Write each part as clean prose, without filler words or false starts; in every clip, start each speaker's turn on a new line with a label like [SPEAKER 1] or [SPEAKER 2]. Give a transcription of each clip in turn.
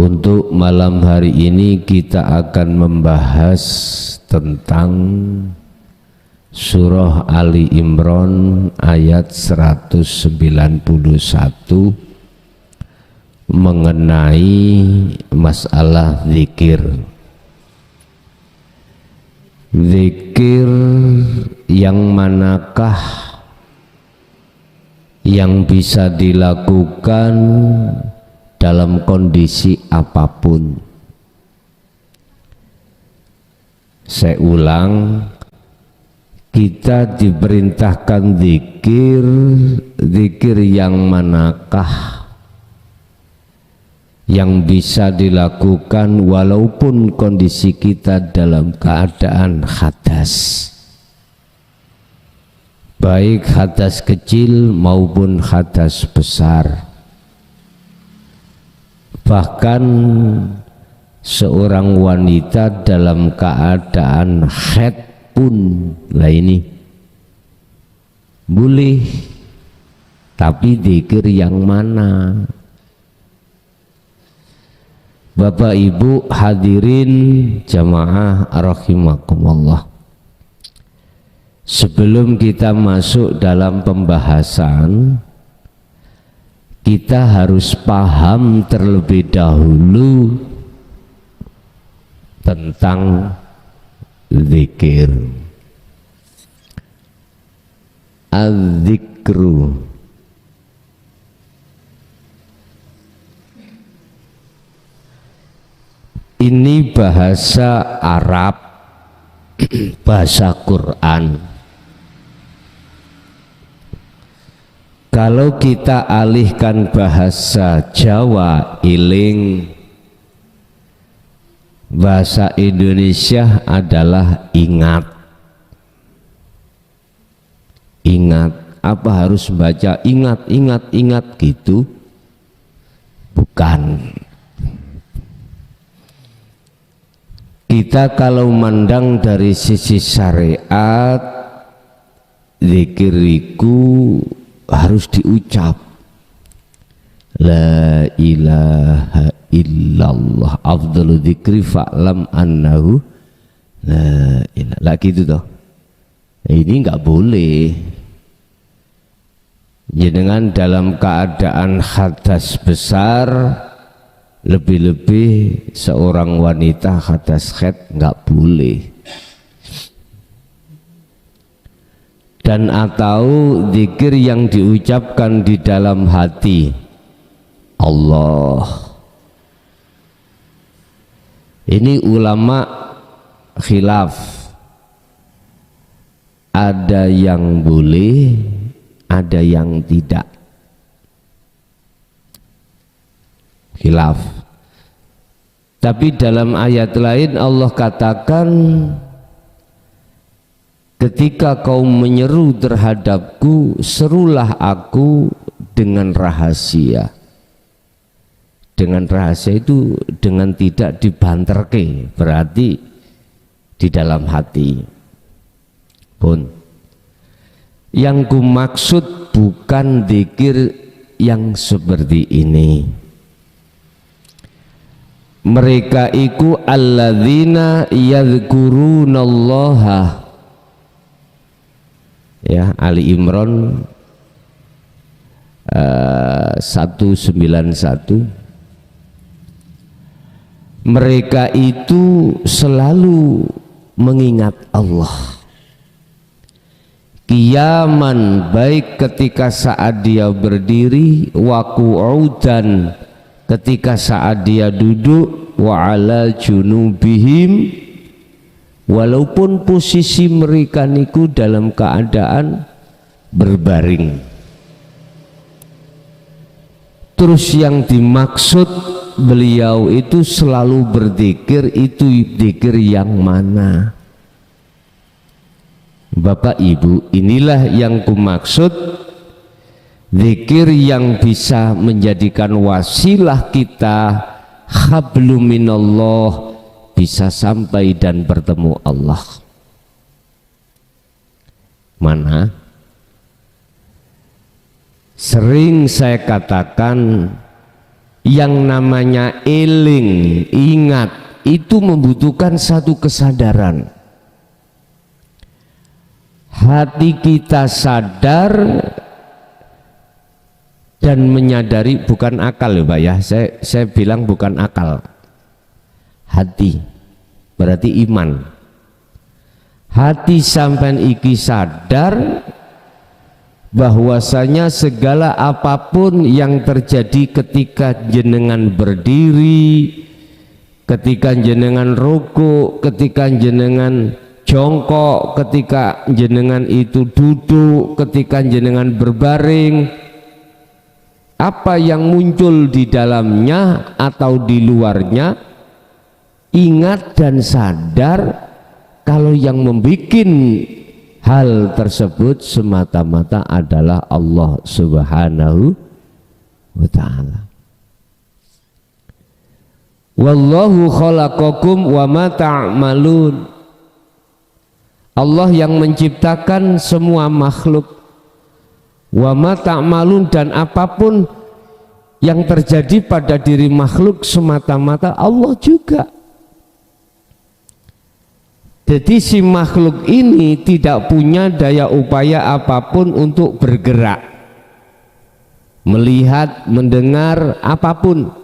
[SPEAKER 1] Untuk malam hari ini kita akan membahas tentang surah Ali Imran ayat 191 mengenai masalah zikir. Zikir yang manakah yang bisa dilakukan dalam kondisi apapun. Saya ulang, kita diperintahkan zikir, zikir yang manakah yang bisa dilakukan walaupun kondisi kita dalam keadaan hadas, baik hadas kecil maupun hadas besar. Bahkan seorang wanita dalam keadaan haid pun lah ini boleh, tapi zikir yang mana? Bapak Ibu hadirin jamaah rahimakumullah, sebelum kita masuk dalam pembahasan, kita harus paham terlebih dahulu tentang zikir. Az-zikru, ini bahasa Arab, bahasa Quran. Kalau kita alihkan bahasa Jawa, iling, bahasa Indonesia adalah ingat. Ingat, apa harus baca ingat, ingat, ingat gitu? Bukan. Kita kalau mandang dari sisi syariat, zikiriku harus diucap, la ilaha illallah afdalu dzikri fa'lam annahu la ilaha, lah gitu toh. Ini enggak boleh. Jenengan dalam keadaan hadas besar, lebih-lebih seorang wanita hadas haid enggak boleh. Dan atau zikir yang diucapkan di dalam hati, Allah. Ini ulama khilaf, ada yang boleh, ada yang tidak. Khilaf. Tapi dalam ayat lain Allah katakan, ketika kau menyeru terhadapku, serulah aku dengan rahasia. Dengan rahasia itu dengan tidak dibanterke, berarti di dalam hati pun. Yang ku maksud bukan zikir yang seperti ini. Mereka iku alladzina yadhkurunallaha, ya, Ali Imran 191. Mereka itu selalu mengingat Allah, qiyaman, baik ketika saat dia berdiri, wa qu'udan, ketika saat dia duduk, wa ala junubihim, walaupun posisi mereka niku dalam keadaan berbaring. Terus yang dimaksud beliau itu selalu berzikir, itu zikir yang mana? Bapak Ibu, inilah yang kumaksud, zikir yang bisa menjadikan wasilah kita hablum minallah, bisa sampai dan bertemu Allah. Mana? Sering saya katakan, Yang namanya eling, ingat, itu membutuhkan satu kesadaran. Hati kita sadar dan menyadari, bukan akal ya Pak ya, saya bilang bukan akal, hati berarti iman. Hati sampean iki sadar bahwasanya segala apapun yang terjadi ketika jenengan berdiri, ketika jenengan rukuk, ketika jenengan jongkok, ketika jenengan itu duduk, ketika jenengan berbaring, apa yang muncul di dalamnya atau di luarnya, ingat dan sadar kalau yang membuat hal tersebut semata-mata adalah Allah Subhanahu wa ta'ala. Wallahu khalaqakum wa ma ta'malun. Allah yang menciptakan semua makhluk. Wa ma ta'malun, dan apapun yang terjadi pada diri makhluk semata-mata Allah juga. Jadi si makhluk ini tidak punya daya upaya apapun untuk bergerak, melihat, mendengar apapun,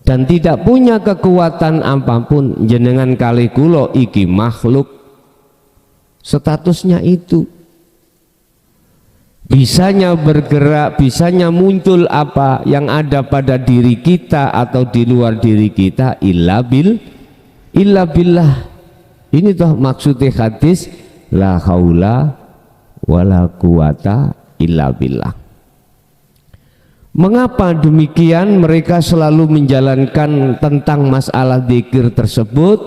[SPEAKER 1] dan tidak punya kekuatan apapun. Jenengan kali kulo iki makhluk, statusnya itu bisanya bergerak, bisanya muncul apa yang ada pada diri kita atau di luar diri kita, illa billah. Ini toh maksudnya hadis la haula wala quwata illa billah. Mengapa demikian? Mereka selalu menjalankan tentang masalah zikir tersebut,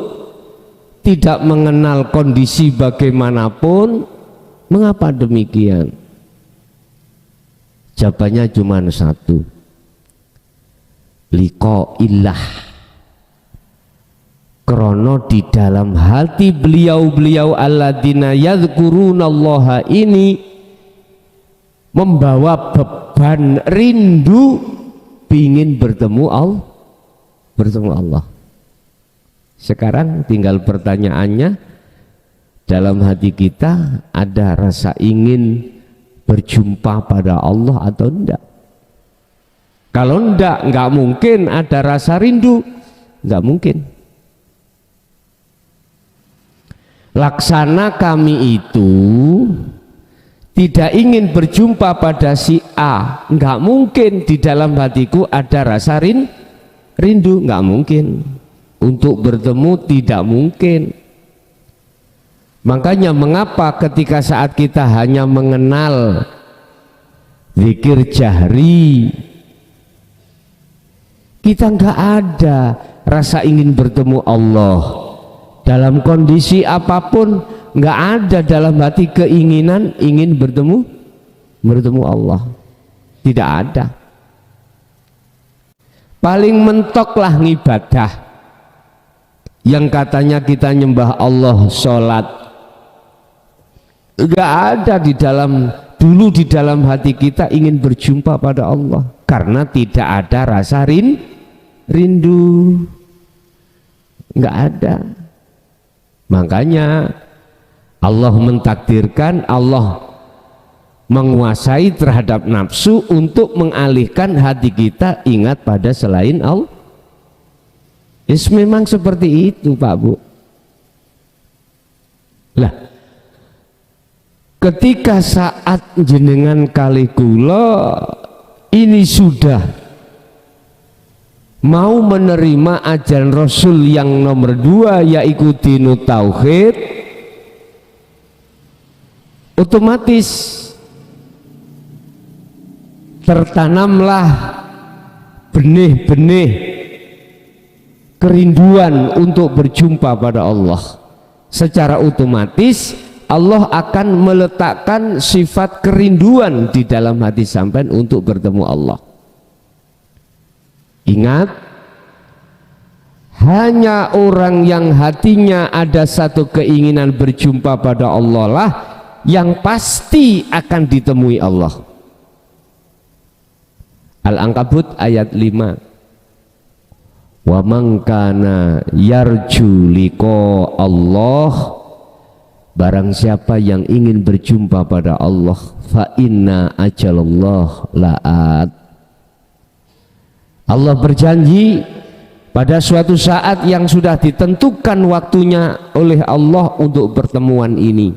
[SPEAKER 1] tidak mengenal kondisi bagaimanapun. Mengapa demikian? Jawabannya cuma satu, liqa'illah. Krono di dalam hati beliau-beliau alladzina yadhkurunallaha ini membawa beban rindu ingin bertemu Allah. Sekarang tinggal pertanyaannya, dalam hati kita ada rasa ingin berjumpa pada Allah atau enggak? Kalau enggak mungkin ada rasa rindu, enggak mungkin. Laksana kami itu tidak ingin berjumpa pada si A, enggak mungkin di dalam hatiku ada rasa rindu, enggak mungkin. Untuk bertemu tidak mungkin. Makanya mengapa ketika saat kita hanya mengenal zikir jahri, kita enggak ada rasa ingin bertemu Allah dalam kondisi apapun, enggak ada dalam hati keinginan ingin bertemu Allah, tidak ada. Paling mentoklah ngibadah yang katanya kita nyembah Allah, sholat, enggak ada di dalam hati kita ingin berjumpa pada Allah, karena tidak ada rasa rindu, enggak ada. Makanya Allah mentakdirkan, Allah menguasai terhadap nafsu untuk mengalihkan hati kita ingat pada selain Allah. Memang seperti itu Pak Bu. Lah, ketika saat jenengan kali kula ini sudah mau menerima ajaran Rasul yang nomor 2, yaitu dinut tauhid, otomatis tertanamlah benih-benih kerinduan untuk berjumpa pada Allah. Secara otomatis Allah akan meletakkan sifat kerinduan di dalam hati sampean untuk bertemu Allah. Ingat, hanya orang yang hatinya ada satu keinginan berjumpa pada Allah lah yang pasti akan ditemui Allah. Al-Ankabut ayat 5. Wa man kana yarju liqa Allah, barang siapa yang ingin berjumpa pada Allah, fa inna ajalallah la'at. Allah berjanji pada suatu saat yang sudah ditentukan waktunya oleh Allah untuk pertemuan ini.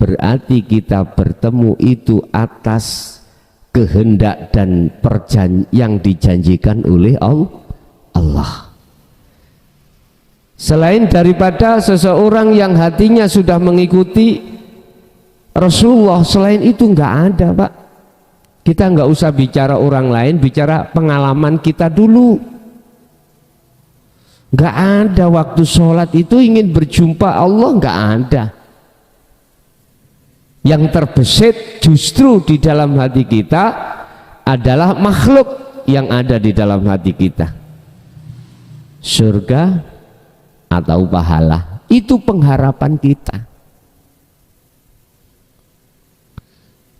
[SPEAKER 1] Berarti kita bertemu itu atas kehendak dan yang dijanjikan oleh Allah. Selain daripada seseorang yang hatinya sudah mengikuti Rasulullah, selain itu nggak ada, Pak. Kita nggak usah bicara orang lain, bicara pengalaman kita dulu. Nggak ada waktu sholat itu ingin berjumpa Allah, nggak ada. Yang terbesit justru di dalam hati kita adalah makhluk yang ada di dalam hati kita. Surga atau pahala, itu pengharapan kita.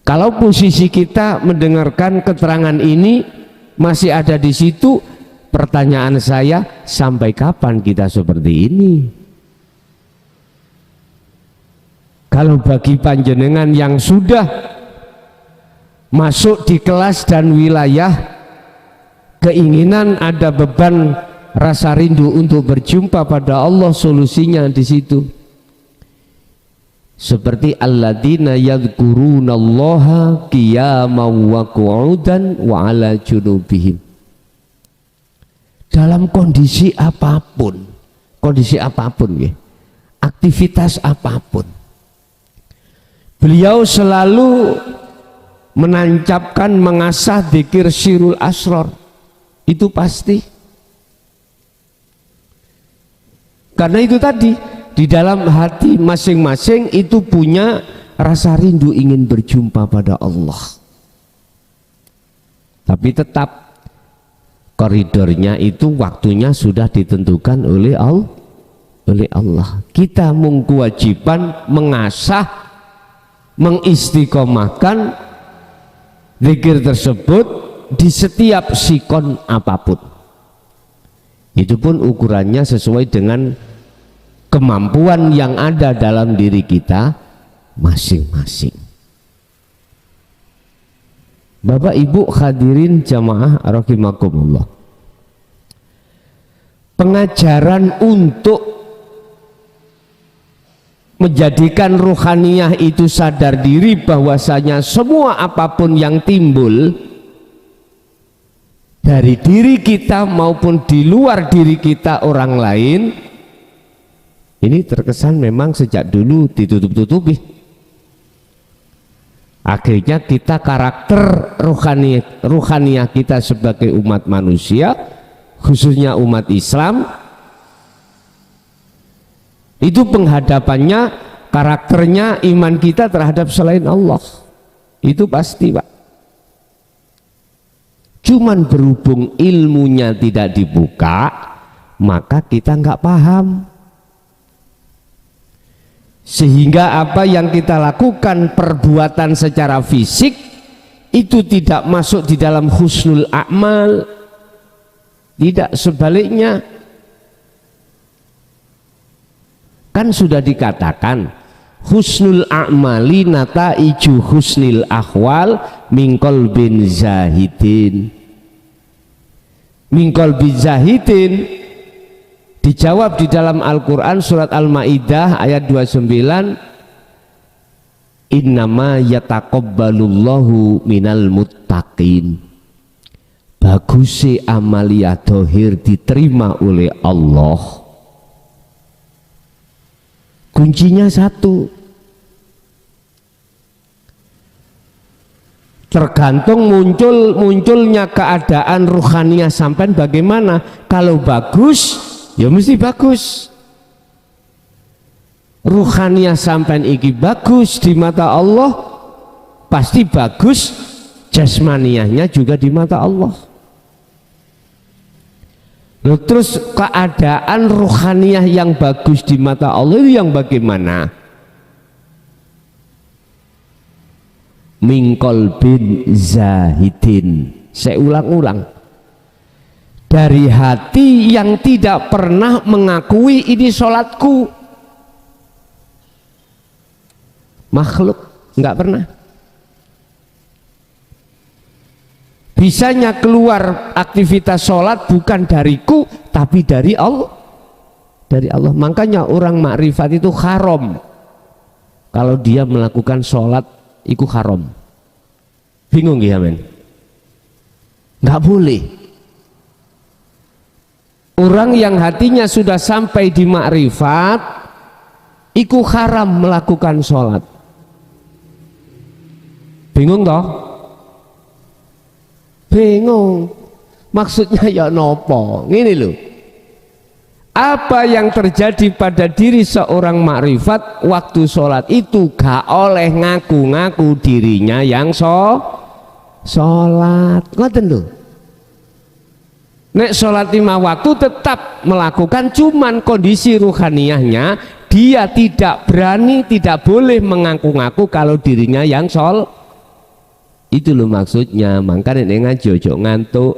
[SPEAKER 1] Kalau posisi kita mendengarkan keterangan ini masih ada di situ, pertanyaan saya, sampai kapan kita seperti ini? Kalau bagi panjenengan yang sudah masuk di kelas dan wilayah keinginan, ada beban rasa rindu untuk berjumpa pada Allah, solusinya di situ. Seperti alladzina yadhkurunallaha qiyaman wa qu'udan wa 'ala junubihim. Dalam kondisi apapun ya, aktivitas apapun, beliau selalu menancapkan, mengasah dzikir sirul asrar. Itu pasti. Karena itu tadi, di dalam hati masing-masing itu punya rasa rindu ingin berjumpa pada Allah. Tapi tetap koridornya itu waktunya sudah ditentukan oleh Allah. Kita kewajiban mengasah, mengistiqomahkan zikir tersebut di setiap sikon apapun. Itu pun ukurannya sesuai dengan kemampuan yang ada dalam diri kita masing-masing. Bapak Ibu hadirin jamaah rahimakumullah, pengajaran untuk menjadikan ruhaniyah itu sadar diri bahwasanya semua apapun yang timbul dari diri kita maupun di luar diri kita orang lain, ini terkesan memang sejak dulu ditutup-tutupi. Akhirnya kita karakter ruhaniyah kita sebagai umat manusia, khususnya umat Islam, itu penghadapannya, karakternya, iman kita terhadap selain Allah. Itu pasti, Pak. Cuman berhubung ilmunya tidak dibuka, maka kita nggak paham. Sehingga apa yang kita lakukan, perbuatan secara fisik itu tidak masuk di dalam husnul a'mal, tidak, sebaliknya. Kan sudah dikatakan husnul a'mali nataiju husnil ahwal mingkol bin zahidin. Mingkol bin zahidin dijawab di dalam Al-Quran surat Al-Ma'idah ayat 29, innama yataqabbalullahu minal muttaqin. Bagusi amalia dohir diterima oleh Allah. Kuncinya satu, tergantung munculnya keadaan ruhaniyah sampai bagaimana. Kalau bagus, ya mesti bagus. Ruhaniyah sampai iki bagus di mata Allah, pasti bagus jasmaniyahnya juga di mata Allah. Loh, terus keadaan ruhaniyah yang bagus di mata Allah itu yang bagaimana? mingkol bin zahidin. Saya ulang-ulang, dari hati yang tidak pernah mengakui ini sholatku. Makhluk nggak pernah. Bisanya keluar aktivitas sholat bukan dariku tapi dari Allah. Dari Allah. Makanya orang makrifat itu haram kalau dia melakukan sholat, itu haram. Bingung ya men? Nggak boleh. Orang yang hatinya sudah sampai di makrifat, itu haram melakukan sholat. Bingung toh? Bingung. Maksudnya ya nopo? Gini loh. Apa yang terjadi pada diri seorang makrifat waktu sholat itu gak oleh ngaku-ngaku dirinya yang sholat. Ngoten lho. Nek sholat 5 waktu tetap melakukan, cuman kondisi ruhaniyahnya dia tidak berani, tidak boleh mengaku-ngaku kalau dirinya yang sholat. Itu loh maksudnya. Makanya ngaji ojo ngantuk,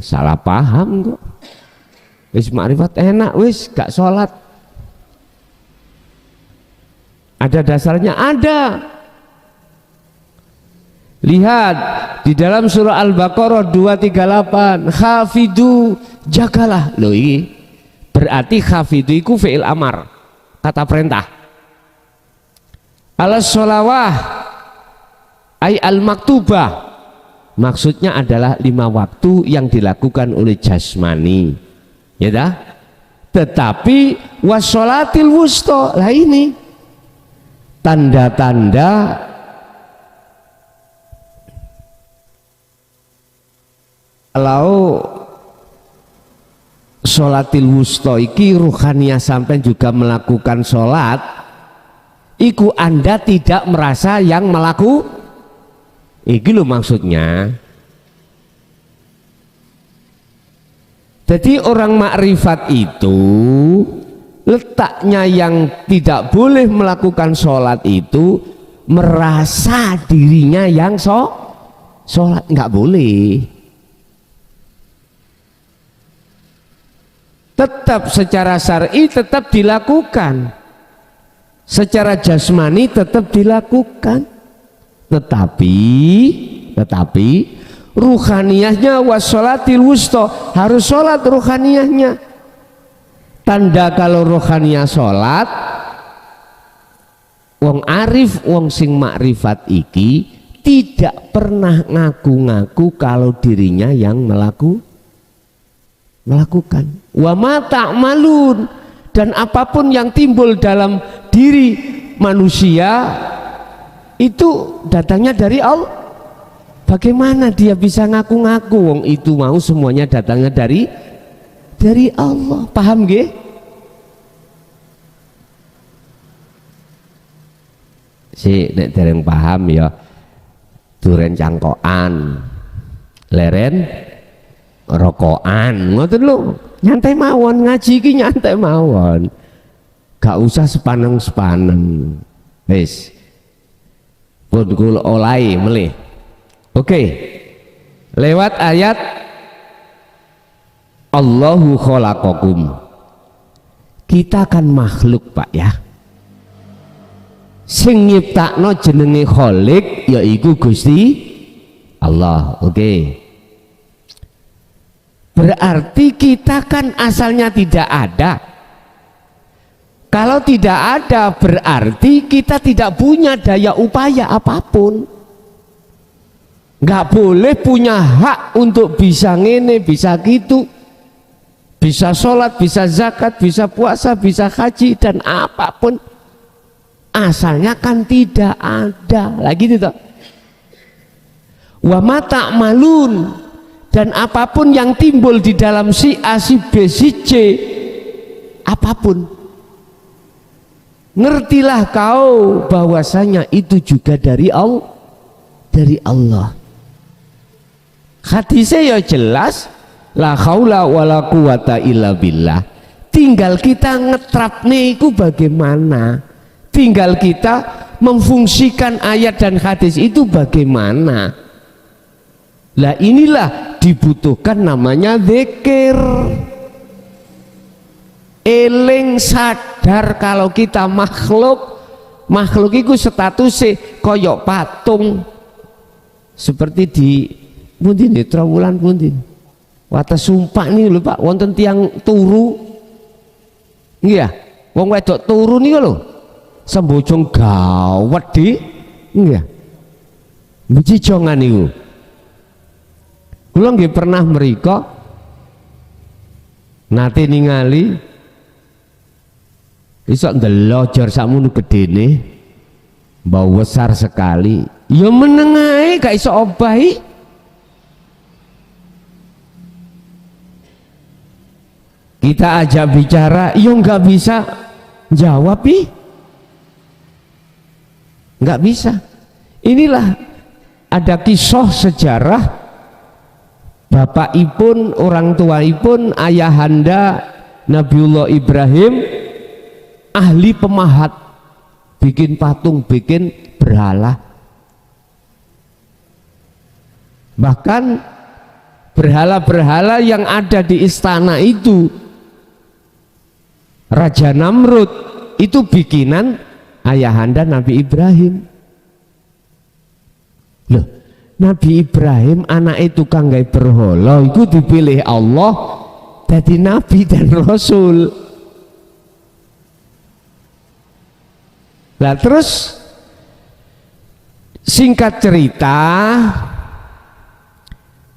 [SPEAKER 1] salah paham kok. Wis makrifat enak, wis gak sholat. Ada dasarnya? Ada. Lihat di dalam surah Al-Baqarah 238, khafidu, jagalah. Loh ini berarti khafidu itu fi'il amar, kata perintah. Alas sholawah ay al-maktubah, maksudnya adalah 5 waktu yang dilakukan oleh jasmani, ya dah. Tetapi wassolatil wusta, lah ini tanda-tanda kalau sholatil wusta iki ruhaniyah sampai juga melakukan sholat, iku Anda tidak merasa yang melakukan. Iki lho maksudnya. Jadi orang makrifat itu letaknya yang tidak boleh melakukan sholat itu merasa dirinya yang sholat, nggak boleh. Tetap secara syar'i tetap dilakukan, secara jasmani tetap dilakukan, tetapi ruhaniyahnya wassolatil wusta, harus sholat ruhaniyahnya. Tanda kalau ruhaniyah sholat, wong arif, wong sing makrifat iki tidak pernah ngaku-ngaku kalau dirinya yang melakukan. Wa ma ta'malun, dan apapun yang timbul dalam diri manusia itu datangnya dari Allah. Bagaimana dia bisa ngaku-ngaku wong itu mau semuanya datangnya dari Allah. Paham nggih? Si nek dereng paham ya duren cangkokan, leren rokokan, ngoten lho. Nyantai mawon, ngaji iki nyantai mawon. Gak usah sepaneng-sepaneng. Wis. Pun kula olahi melih. Oke. Lewat ayat Allahu khalaqakum. Kita kan makhluk, Pak ya. Sing nyiptakno jenenge Khalik yaiku Gusti Allah. Oke. Berarti kita kan asalnya tidak ada. Kalau tidak ada berarti kita tidak punya daya upaya apapun. Nggak boleh punya hak untuk bisa ngene, bisa gitu, bisa sholat, bisa zakat, bisa puasa, bisa haji dan apapun. Asalnya kan tidak ada. Lagi itu. Wa ma ta'malun, dan apapun yang timbul di dalam si A, si B, si C, apapun, ngertilah kau bahwasanya itu juga dari Allah. Hadisnya ya jelas, la haula wala quwata illa billah. Tinggal kita ngetrapne iku bagaimana, tinggal kita memfungsikan ayat dan hadis itu bagaimana? Lah inilah dibutuhkan namanya zikir. Eling sadar kalau kita makhluk itu statusnya koyok patung seperti di pundi nih Trawulan pundi wates sumpah nih lho Pak wonten tiang turu nggih wong wedok turu nih lho sembojong gawat di nggih bejijongan niku kula nggih pernah mriko nate ningali iso ndelok jar sakmono gedene bau besar sekali ya menengae gak iso obahi kita ajak bicara ya nggak bisa jawab nggak bisa. Inilah ada kisah sejarah bapakipun orang tuaipun ayahanda Nabiullah Ibrahim ahli pemahat bikin patung bikin berhala bahkan berhala-berhala yang ada di istana itu Raja Namrud itu bikinan ayahanda Nabi Ibrahim. Loh, Nabi Ibrahim anak itu tukang gawe berhala itu dipilih Allah jadi nabi dan rasul. Lah terus singkat cerita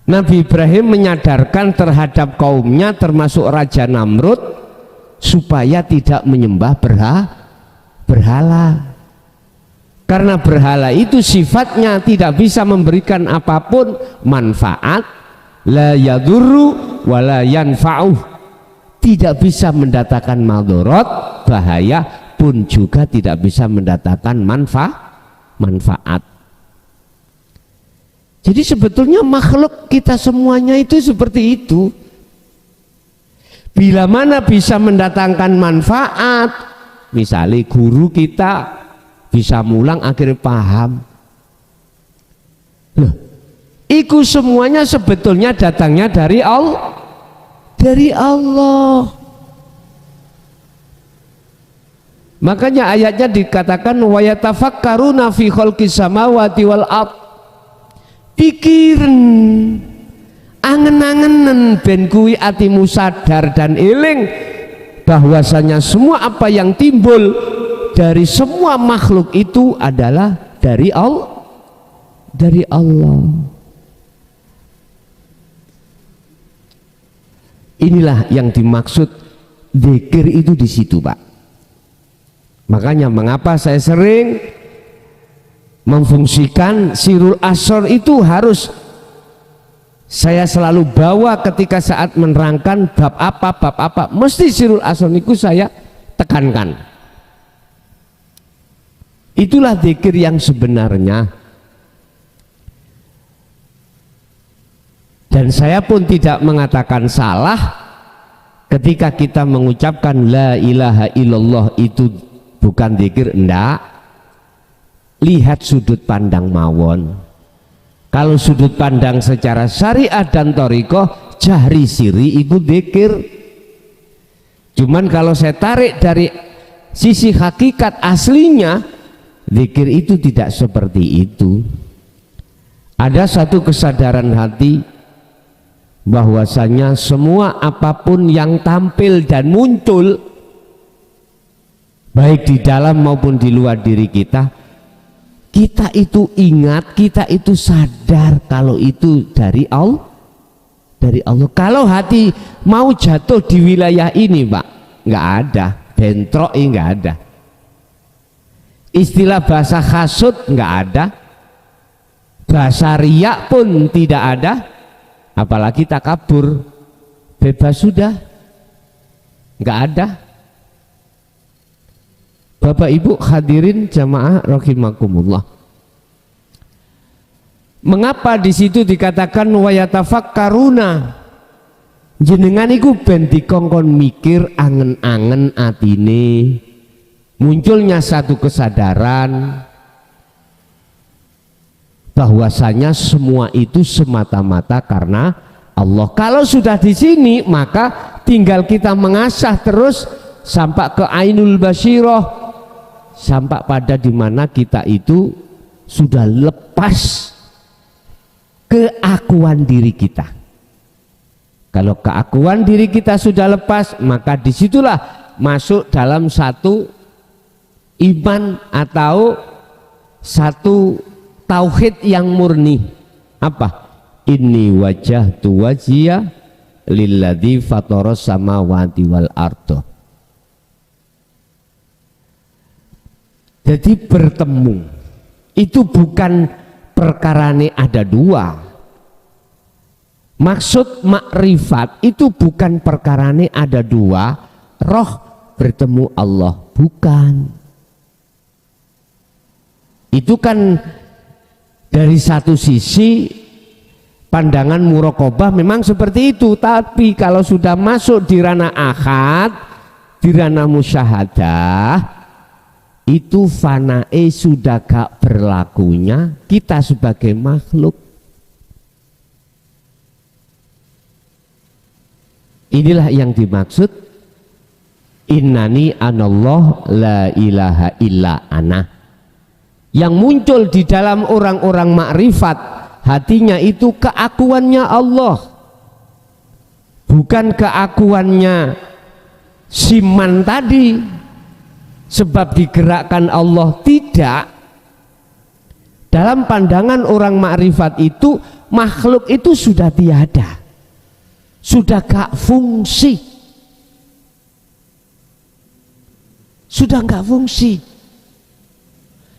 [SPEAKER 1] Nabi Ibrahim menyadarkan terhadap kaumnya termasuk Raja Namrud supaya tidak menyembah berhala karena berhala itu sifatnya tidak bisa memberikan apapun manfaat la yadurru wala yanfa'uh tidak bisa mendatangkan madarat bahaya pun juga tidak bisa mendatangkan manfaat. Jadi sebetulnya makhluk kita semuanya itu seperti itu. Bila mana bisa mendatangkan manfaat, misalnya guru kita bisa mulang akhirnya paham. Loh, itu semuanya sebetulnya datangnya dari Allah. Dari Allah. Makanya ayatnya dikatakan wa yatafakkaruna fi khalqis samawati wal ardh. Pikiran angen-angenen ben kuwi atimu sadar dan eling bahwasanya semua apa yang timbul dari semua makhluk itu adalah dari Allah. Dari Allah. Inilah yang dimaksud zikir itu di situ, Pak. Makanya mengapa saya sering memfungsikan sirul asrar itu harus saya selalu bawa ketika saat menerangkan bab apa mesti sirul asrar itu saya tekankan. Itulah zikir yang sebenarnya. Dan saya pun tidak mengatakan salah ketika kita mengucapkan la ilaha illallah itu bukan zikir, enggak. Lihat sudut pandang mawon. Kalau sudut pandang secara syariat dan thariqah jahri siri itu zikir. Cuman kalau saya tarik dari sisi hakikat aslinya, zikir itu tidak seperti itu. Ada satu kesadaran hati bahwasanya semua apapun yang tampil dan muncul baik di dalam maupun di luar diri kita, kita itu ingat, kita itu sadar kalau itu dari Allah. Dari Allah. Kalau hati mau jatuh di wilayah ini, Pak, nggak ada. Bentrok nggak ada. Istilah bahasa hasud nggak ada. Bahasa riak pun tidak ada. Apalagi takabur. Bebas sudah. Nggak ada. Bapak Ibu hadirin jamaah rahimakumullah. Mengapa di situ dikatakan wa yatafakkaruna? Jenengan iku ben dikongkon mikir angen-angen atine. Munculnya satu kesadaran bahwasanya semua itu semata-mata karena Allah. Kalau sudah di sini maka tinggal kita mengasah terus sampai ke ainul basyirah, sampai pada dimana kita itu sudah lepas keakuan diri kita. Kalau keakuan diri kita sudah lepas, maka disitulah masuk dalam satu iman atau satu tauhid yang murni. Apa? Inni wajjahtu wajhiya lilladzi fataras samawati wal ardo. Jadi bertemu itu bukan perkarane ada dua. Maksud makrifat itu bukan perkarane ada dua roh bertemu Allah, bukan. Itu kan dari satu sisi pandangan muraqabah memang seperti itu, tapi kalau sudah masuk di ranah ahad, di ranah musyahadah, itu fanae sudah gak berlakunya kita sebagai makhluk. Inilah yang dimaksud innani anallah la ilaha illa ana. Yang muncul di dalam orang-orang makrifat hatinya itu keakuannya Allah, bukan keakuannya siman tadi sebab digerakkan Allah. Tidak. Dalam pandangan orang makrifat itu makhluk itu sudah tiada, sudah gak fungsi, sudah gak fungsi.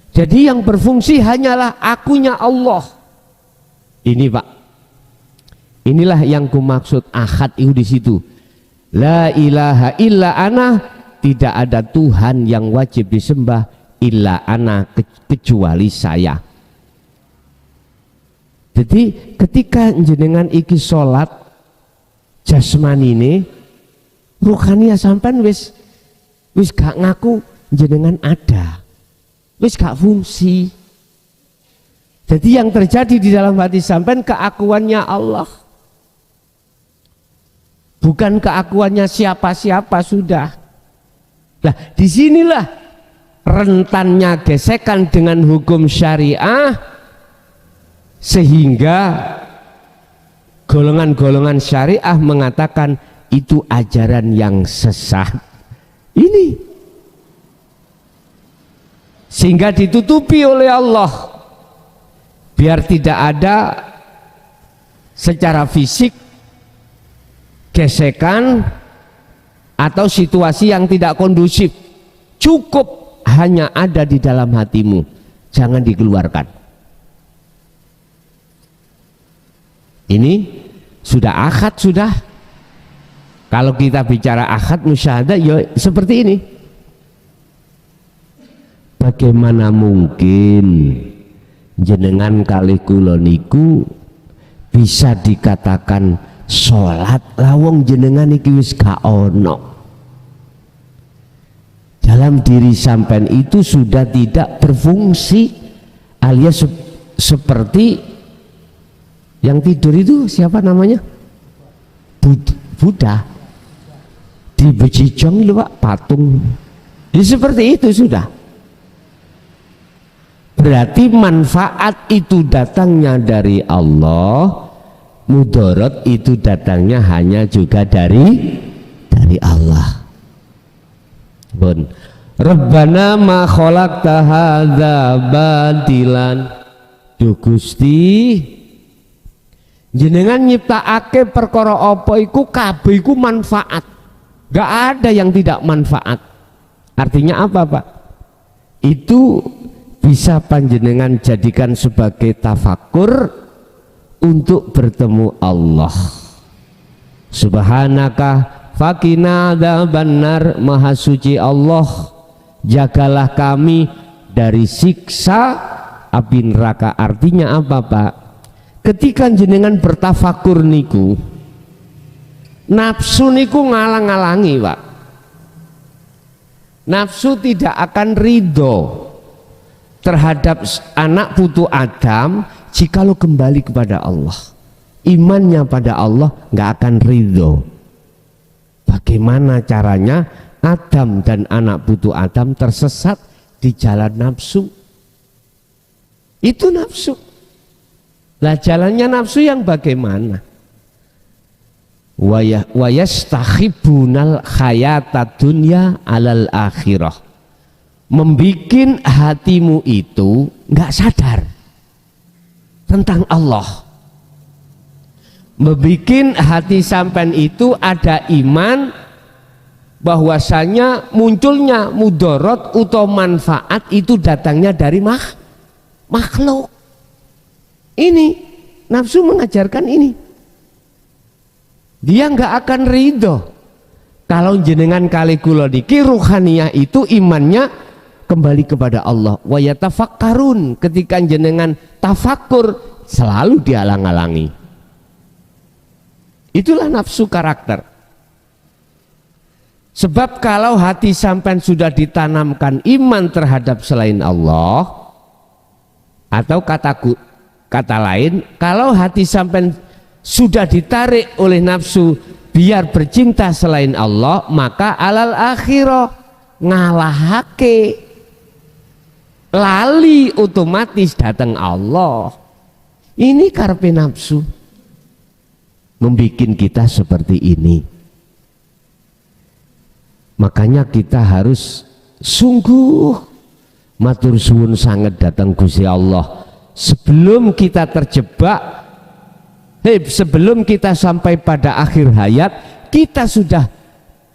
[SPEAKER 1] Jadi yang berfungsi hanyalah akunya Allah. Ini Pak, inilah yang kumaksud ahad itu di situ. La ilaha illa ana, tidak ada Tuhan yang wajib disembah illa ana, kecuali saya. Jadi ketika jenengan iki sholat jasmani ini, ruhania sampean wis gak ngaku jenengan ada, wis gak fungsi. Jadi yang terjadi di dalam hati sampean keakuannya Allah, bukan keakuannya siapa-siapa sudah. Nah, disinilah rentannya gesekan dengan hukum syariah, sehingga golongan-golongan syariah mengatakan itu ajaran yang sesat. Ini sehingga ditutupi oleh Allah biar tidak ada secara fisik gesekan atau situasi yang tidak kondusif. Cukup hanya ada di dalam hatimu, jangan dikeluarkan. Ini sudah akad, sudah. Kalau kita bicara akad musyahadah ya seperti ini. Bagaimana mungkin jenengan kali kula niku bisa dikatakan sholat lawong jenengan iki wis gak ono. Dalam diri sampean itu sudah tidak berfungsi, alias seperti yang tidur itu siapa namanya? Buddha di Bejijong itu Pak, patung. Ya, seperti itu sudah. Berarti manfaat itu datangnya dari Allah, mudarat itu datangnya hanya juga dari Allah. Bun. Rabbana ma khalaqta hadza batilan. Duh Gusti, jenengan nyiptakake perkara apa iku kabeh iku manfaat. Gak ada yang tidak manfaat. Artinya apa Pak? Itu bisa panjenengan jadikan sebagai tafakur untuk bertemu Allah. Subhanaka fakina adzabannar, maha suci Allah, jagalah kami dari siksa api neraka. Artinya apa Pak? Ketika jenengan bertafakur niku, nafsu niku ngalang-alangi Pak. Nafsu tidak akan ridho terhadap anak putu Adam jikalau kembali kepada Allah, imannya pada Allah nggak akan ridho. Bagaimana caranya? Adam dan anak putu Adam tersesat di jalan nafsu. Itu nafsu. Lah jalannya nafsu yang bagaimana? Wayastakhibunal hayata dunya alal akhirah. Membikin hatimu itu nggak sadar tentang Allah. Membikin hati sampean itu ada iman bahwasanya munculnya mudorot atau manfaat itu datangnya dari makhluk. Ini nafsu mengajarkan ini. Dia nggak akan ridho kalau jenengan kali kula niki ruhaniyah itu imannya kembali kepada Allah. Wa yatafakkarun, ketika jenengan tafakur selalu dialang-alangi. Itulah nafsu karakter. Sebab kalau hati sampean sudah ditanamkan iman terhadap selain Allah, atau kata lain, kalau hati sampean sudah ditarik oleh nafsu biar bercinta selain Allah, maka alal akhirah ngalahake, lali otomatis datang Allah. Ini karepe nafsu membikin kita seperti ini. Makanya kita harus sungguh matur suwun sangat datang Gusti Allah sebelum kita terjebak, sebelum kita sampai pada akhir hayat, kita sudah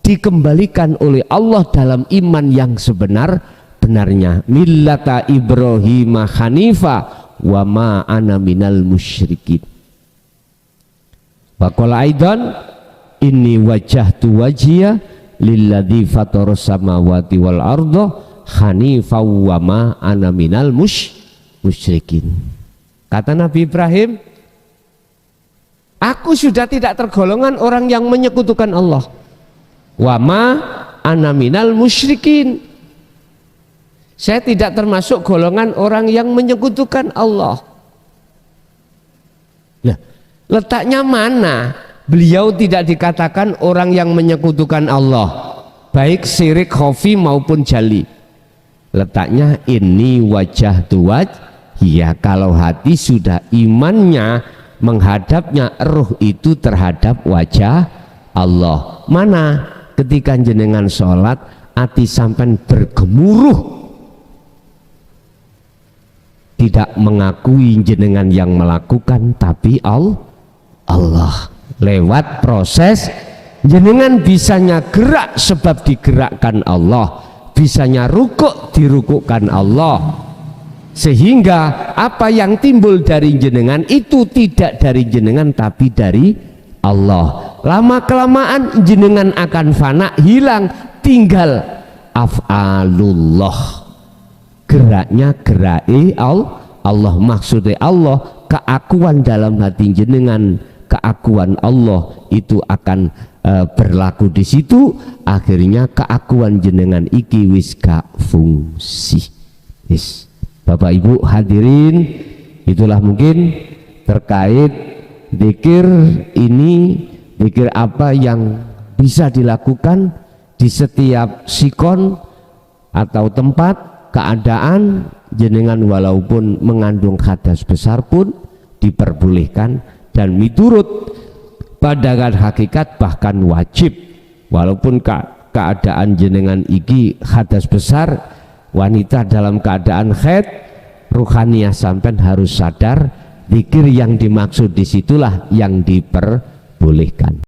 [SPEAKER 1] dikembalikan oleh Allah dalam iman yang sebenar-benarnya. Millata Ibrahim hanifa wa ma ana minal musyrikin. Wa qala aidan inni wajjahtu wajhiya lilladzi fataras samawati wal arda hanifa wa ma ana minal musyrikin. Kata Nabi Ibrahim, aku sudah tidak tergolongan orang yang menyekutukan Allah. Wa ma ana minal musyrikin. Saya tidak termasuk golongan orang yang menyekutukan Allah. Nah, letaknya mana? Beliau tidak dikatakan orang yang menyekutukan Allah, baik syirik khafi maupun jali. Letaknya ini wajah tuwaj. Ya, kalau hati sudah imannya menghadapnya ruh itu terhadap wajah Allah. Mana ketika jenengan sholat hati sampai bergemuruh, tidak mengakui jenengan yang melakukan, tapi Allah. Lewat proses jenengan bisanya gerak sebab digerakkan Allah, bisanya rukuk dirukukkan Allah, sehingga apa yang timbul dari jenengan itu tidak dari jenengan tapi dari Allah. Lama kelamaan jenengan akan fana, hilang, tinggal af'alullah, geraknya gerai Allah, maksudnya Allah, keakuan dalam hati jenengan, keakuan Allah itu akan berlaku di situ. Akhirnya keakuan jenengan iki wis gak fungsi. Yes. Bapak Ibu hadirin, itulah mungkin terkait zikir ini, zikir apa yang bisa dilakukan di setiap sikon atau tempat keadaan jenengan, walaupun mengandung hadas besar pun diperbolehkan. Dan miturut pandangan hakikat bahkan wajib, walaupun keadaan jenengan iki hadas besar, wanita dalam keadaan haid, ruhaniyah sampean harus sadar zikir yang dimaksud disitulah yang diperbolehkan.